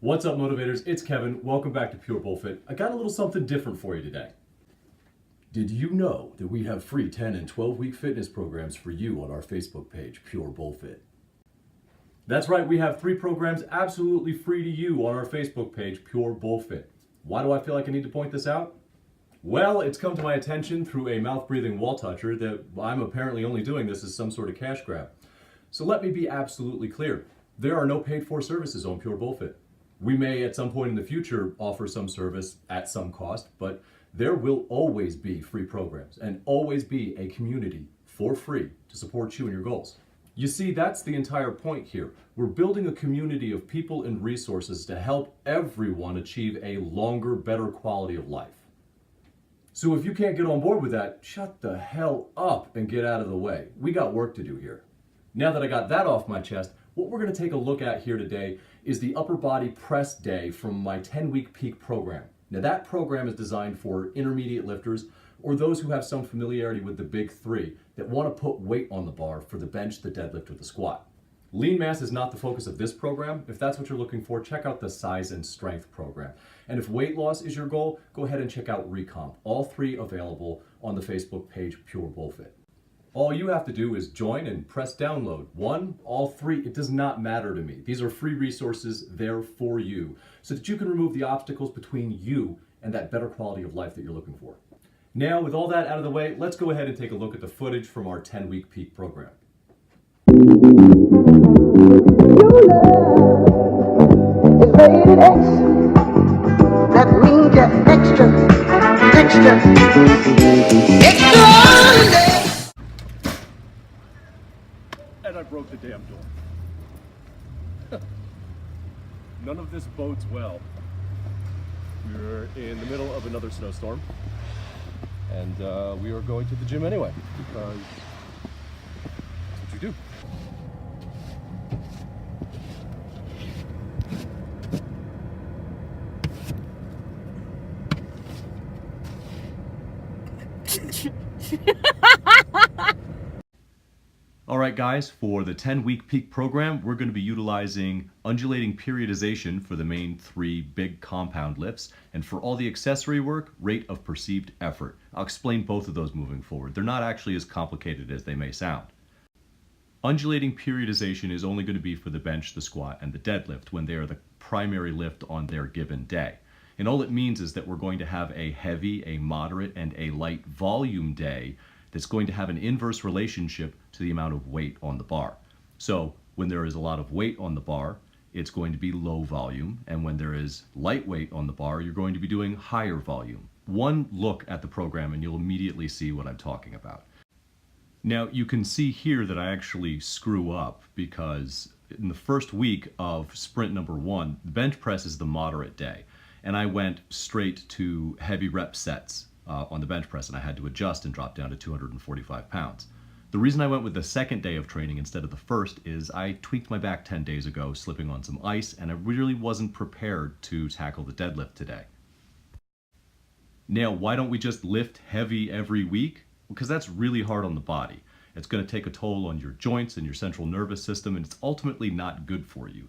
What's up, motivators? It's Kevin. Welcome back to Pure Bullfit. I got a little something different for you today. Did you know that we have free 10 and 12-week fitness programs for you on our Facebook page, Pure Bullfit? That's right, we have 3 programs absolutely free to you on our Facebook page, Pure Bullfit. Why do I feel like I need to point this out? Well, it's come to my attention through a mouth-breathing wall toucher that I'm apparently only doing this as some sort of cash grab. So let me be absolutely clear. There are no paid-for services on Pure Bullfit. We may at some point in the future offer some service at some cost, but there will always be free programs and always be a community for free to support you and your goals. You see, that's the entire point here. We're building a community of people and resources to help everyone achieve a longer, better quality of life. So if you can't get on board with that, shut the hell up and get out of the way. We got work to do here. Now that I got that off my chest, what we're going to take a look at here today is the upper body press day from my 10-week peak program. Now that program is designed for intermediate lifters or those who have some familiarity with the big 3 that want to put weight on the bar for the bench, the deadlift, or the squat. Lean mass is not the focus of this program. If that's what you're looking for, check out the size and strength program. And if weight loss is your goal, go ahead and check out Recomp. All 3 available on the Facebook page, Pure Bullfit. All you have to do is join and press download. 1, all 3, it does not matter to me. These are free resources there for you so that you can remove the obstacles between you and that better quality of life that you're looking for. Now, with all that out of the way, let's go ahead and take a look at the footage from our 10-week peak program. Your love is rated X. That means you're extraordinary. And I broke the damn door. None of this bodes well. We're in the middle of another snowstorm, and we are going to the gym anyway, because that's what you do. All right, guys, for the 10-week peak program, we're going to be utilizing undulating periodization for the main 3 big compound lifts, and for all the accessory work, rate of perceived effort. I'll explain both of those moving forward. They're not actually as complicated as they may sound. Undulating periodization is only going to be for the bench, the squat, and the deadlift when they are the primary lift on their given day. And all it means is that we're going to have a heavy, a moderate, and a light volume day that's going to have an inverse relationship to the amount of weight on the bar. So when there is a lot of weight on the bar, it's going to be low volume, and when there is light weight on the bar, you're going to be doing higher volume. One look at the program and you'll immediately see what I'm talking about. Now you can see here that I actually screw up, because in the first week of sprint number 1, the bench press is the moderate day, and I went straight to heavy rep sets on the bench press, and I had to adjust and drop down to 245 pounds. The reason I went with the second day of training instead of the first is I tweaked my back 10 days ago, slipping on some ice, and I really wasn't prepared to tackle the deadlift today. Now, why don't we just lift heavy every week? Because that's really hard on the body. It's going to take a toll on your joints and your central nervous system, and it's ultimately not good for you.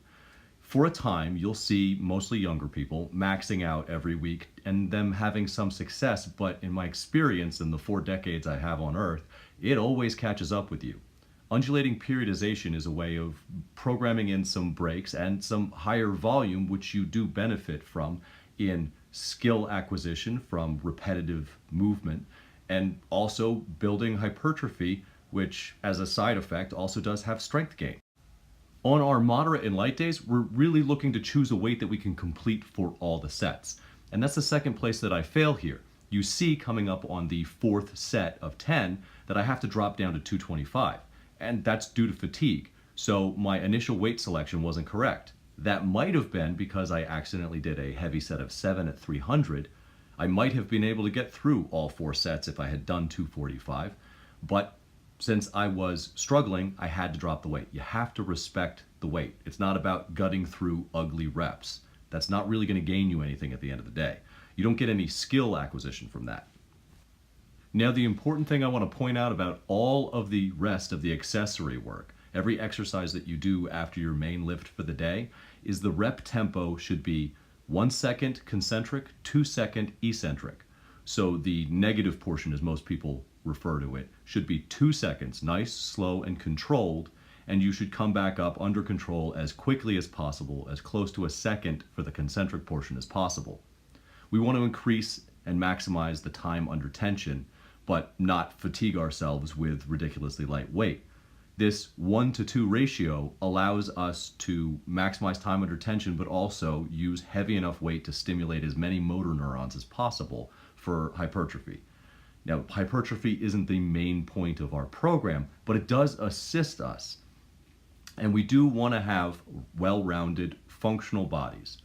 For a time, you'll see mostly younger people maxing out every week and them having some success, but in my experience in the 4 decades I have on Earth, it always catches up with you. Undulating periodization is a way of programming in some breaks and some higher volume, which you do benefit from in skill acquisition from repetitive movement, and also building hypertrophy, which as a side effect also does have strength gain. On our moderate and light days, we're really looking to choose a weight that we can complete for all the sets. And that's the second place that I fail here. You see coming up on the 4th set of 10 that I have to drop down to 225. And that's due to fatigue. So my initial weight selection wasn't correct. That might have been because I accidentally did a heavy set of 7 at 300. I might have been able to get through all 4 sets if I had done 245. But since I was struggling, I had to drop the weight. You have to respect the weight. It's not about gutting through ugly reps. That's not really going to gain you anything at the end of the day. You don't get any skill acquisition from that. Now, the important thing I want to point out about all of the rest of the accessory work, every exercise that you do after your main lift for the day, is the rep tempo should be 1 second concentric, 2 second eccentric. So the negative portion, as most people refer to it, should be 2 seconds, nice, slow, and controlled, and you should come back up under control as quickly as possible, as close to a second for the concentric portion as possible. We want to increase and maximize the time under tension, but not fatigue ourselves with ridiculously light weight. This 1-to-2 ratio allows us to maximize time under tension, but also use heavy enough weight to stimulate as many motor neurons as possible for hypertrophy. Now, hypertrophy isn't the main point of our program, but it does assist us. And we do want to have well-rounded, functional bodies.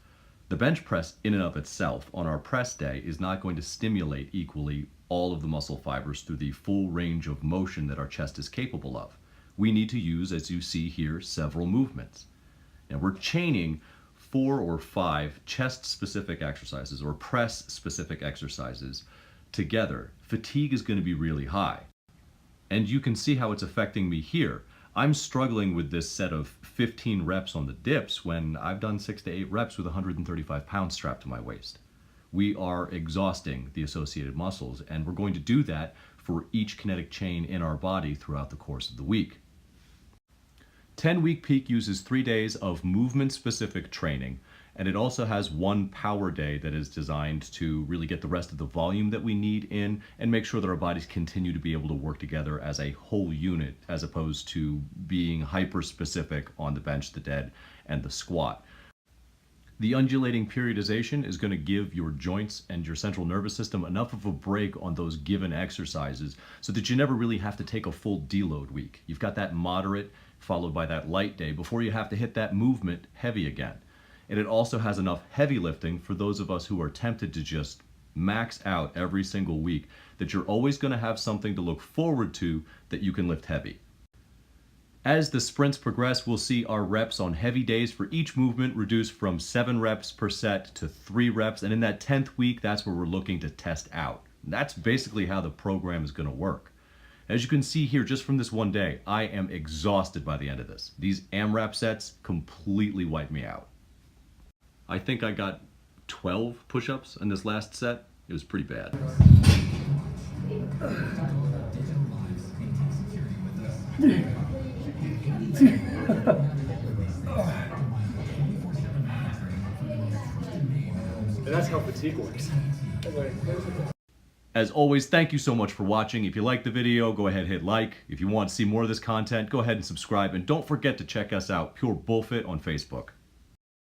The bench press in and of itself on our press day is not going to stimulate equally all of the muscle fibers through the full range of motion that our chest is capable of. We need to use, as you see here, several movements. Now we're chaining 4 or 5 chest-specific exercises or press-specific exercises together. Fatigue is going to be really high. And you can see how it's affecting me here. I'm struggling with this set of 15 reps on the dips when I've done 6 to 8 reps with 135 pounds strapped to my waist. We are exhausting the associated muscles, and we're going to do that for each kinetic chain in our body throughout the course of the week. 10-week peak uses 3 days of movement-specific training, and it also has 1 power day that is designed to really get the rest of the volume that we need in and make sure that our bodies continue to be able to work together as a whole unit, as opposed to being hyper-specific on the bench, the dead, and the squat. The undulating periodization is going to give your joints and your central nervous system enough of a break on those given exercises so that you never really have to take a full deload week. You've got that moderate followed by that light day before you have to hit that movement heavy again. And it also has enough heavy lifting for those of us who are tempted to just max out every single week, that you're always going to have something to look forward to that you can lift heavy. As the sprints progress, we'll see our reps on heavy days for each movement reduced from 7 reps per set to 3 reps. And in that 10th week, that's where we're looking to test out. And that's basically how the program is going to work. As you can see here, just from this one day, I am exhausted by the end of this. These AMRAP sets completely wipe me out. I think I got 12 push-ups in this last set. It was pretty bad. And that's how fatigue works. As always, thank you so much for watching. If you liked the video, go ahead and hit like. If you want to see more of this content, go ahead and subscribe. And don't forget to check us out, Pure Bullfit on Facebook.